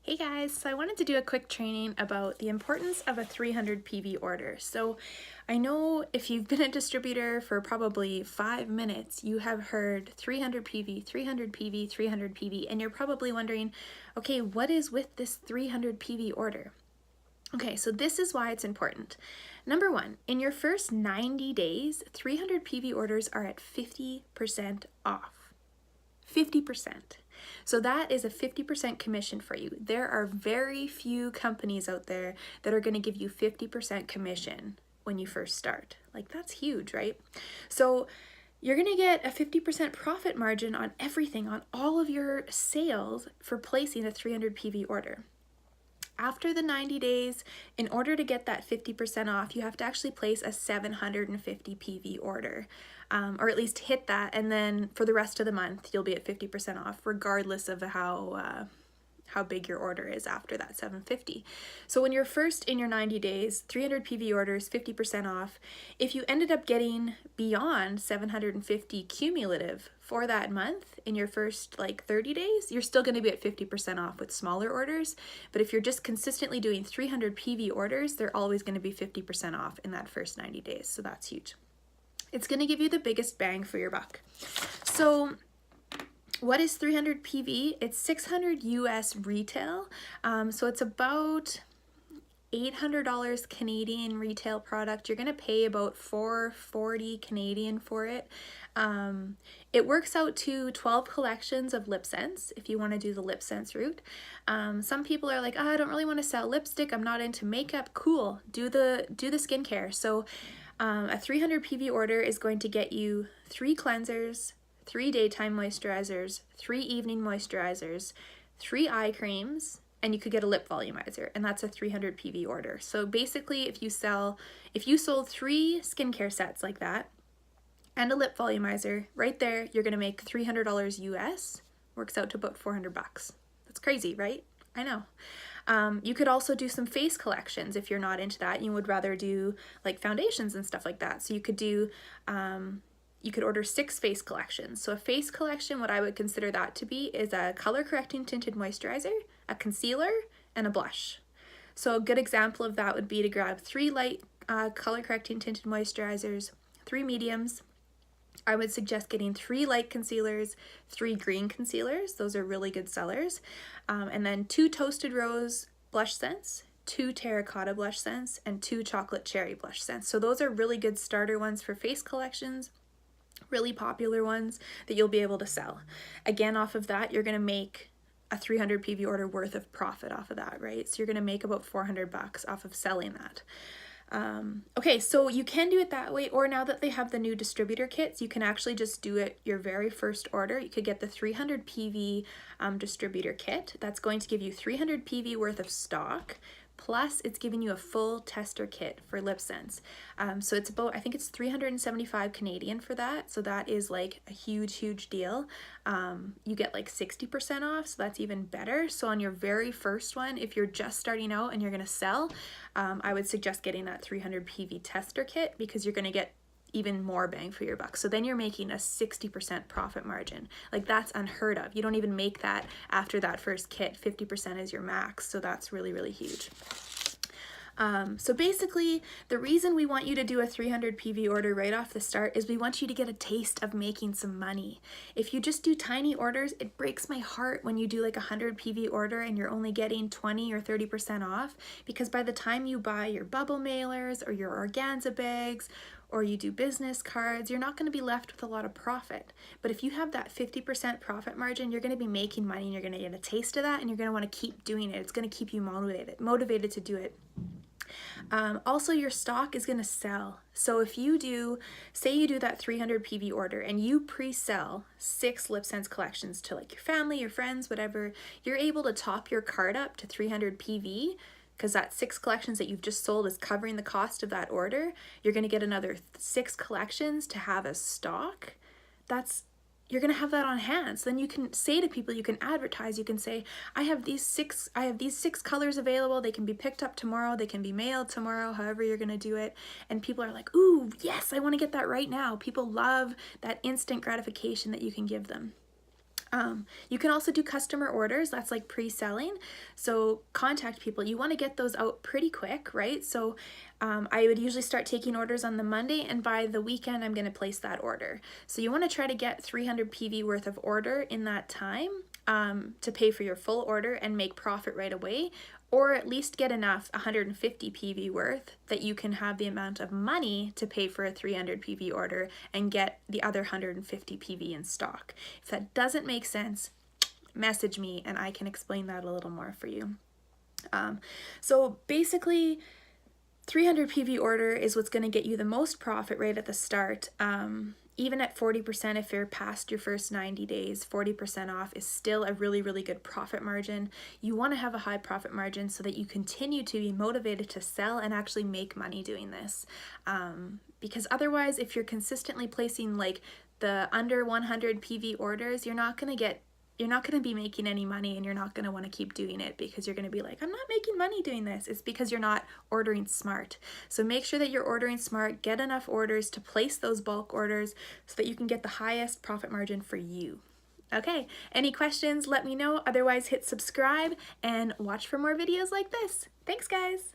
Hey guys, so I wanted to do a quick training about the importance of a 300 PV order. So I know if you've been a distributor for probably 5 minutes, you have heard 300 PV, 300 PV, 300 PV, and you're probably wondering, okay, what is with this 300 PV order? Okay, so this is why it's important. Number one, in your first 90 days, 300 PV orders are at 50% off. 50%. So that is a 50% commission for you. There are very few companies out there that are going to give you 50% commission when you first start. Like, that's huge, right? So you're going to get a 50% profit margin on everything, on all of your sales for placing a 300 PV order. After the 90 days, in order to get that 50% off, you have to actually place a 750 PV order, or at least hit that, and then for the rest of the month, you'll be at 50% off, regardless of how big your order is after that 750. So when you're first in your 90 days, 300 PV orders, 50% off. If you ended up getting beyond 750 cumulative for that month in your first 30 days, you're still going to be at 50% off with smaller orders. But if you're just consistently doing 300 PV orders, they're always going to be 50% off in that first 90 days. So that's huge. It's going to give you the biggest bang for your buck. So what is 300 PV? It's 600 US retail. So it's about $800 Canadian retail product. You're gonna pay about $440 Canadian for it. It works out to 12 collections of lip scents if you want to do the lip scents route. Some people are like, oh, I don't really want to sell lipstick, I'm not into makeup. Cool, do the skincare. So a 300 PV order is going to get you 3 cleansers, 3 daytime moisturizers, 3 evening moisturizers, 3 eye creams, and you could get a lip volumizer, and that's a 300 PV order. So basically, if you sold 3 skincare sets like that and a lip volumizer, right there, you're gonna make $300 US, works out to about 400 bucks. That's crazy, right? I know. You could also do some face collections if you're not into that. You would rather do like foundations and stuff like that. So you could do you could order 6 face collections. So a face collection, what I would consider that to be, is a color correcting tinted moisturizer, a concealer, and a blush. So a good example of that would be to grab 3 light color correcting tinted moisturizers, 3 mediums. I would suggest getting 3 light concealers, 3 green concealers. Those are really good sellers. And then 2 toasted rose blush scents, 2 terracotta blush scents, and 2 chocolate cherry blush scents. So those are really good starter ones for face collections, really popular ones that you'll be able to sell. Again, off of that, you're going to make a 300 PV order worth of profit off of that, right? So you're going to make about 400 bucks off of selling that. Okay, so you can do it that way, or now that they have the new distributor kits, you can actually just do it your very first order. You could get the 300 PV distributor kit. That's going to give you 300 PV worth of stock, plus it's giving you a full tester kit for lip scents. So it's about, I think it's 375 Canadian for that. So that is like a huge deal. You get like 60% off, so that's even better. So on your very first one, if you're just starting out and you're gonna sell, I would suggest getting that 300 PV tester kit, because you're gonna get even more bang for your buck. So then you're making a 60% profit margin. Like, that's unheard of. You don't even make that after that first kit. 50% is your max. So that's really huge. So basically, the reason we want you to do a 300 PV order right off the start is we want you to get a taste of making some money. If you just do tiny orders, it breaks my heart when you do like a 100 PV order and you're only getting 20 or 30% off, because by the time you buy your bubble mailers or your organza bags, or you do business cards, you're not going to be left with a lot of profit. But if you have that 50% profit margin, you're going to be making money, and you're going to get a taste of that, and you're going to want to keep doing it. It's going to keep you motivated to do it. Also, your stock is going to sell. So if you do, say you do that 300 PV order and you pre-sell 6 lip scents collections to like your family, your friends, whatever, you're able to top your cart up to 300 PV, because that 6 collections that you've just sold is covering the cost of that order. You're going to get another 6 collections to have as stock. You're going to have that on hand. So then you can say to people, you can advertise, you can say, I have these 6 colors available. They can be picked up tomorrow. They can be mailed tomorrow, however you're going to do it. And people are like, ooh, yes, I want to get that right now. People love that instant gratification that you can give them. You can also do customer orders. That's like pre-selling. So contact people. You want to get those out pretty quick, right? So I would usually start taking orders on the Monday, and by the weekend I'm going to place that order. So you want to try to get 300 PV worth of order in that time to pay for your full order and make profit right away, or at least get enough 150 PV worth that you can have the amount of money to pay for a 300 PV order and get the other 150 PV in stock. If that doesn't make sense, message me and I can explain that a little more for you. So basically, 300 PV order is what's going to get you the most profit right at the start. Even at 40%, if you're past your first 90 days, 40% off is still a really, really good profit margin. You want to have a high profit margin so that you continue to be motivated to sell and actually make money doing this. Because otherwise, if you're consistently placing like the under 100 PV orders, you're not going to be making any money, and you're not going to want to keep doing it because you're going to be like, I'm not making money doing this. It's because you're not ordering smart. So make sure that you're ordering smart, get enough orders to place those bulk orders so that you can get the highest profit margin for you. Okay, any questions, let me know. Otherwise, hit subscribe and watch for more videos like this. Thanks, guys.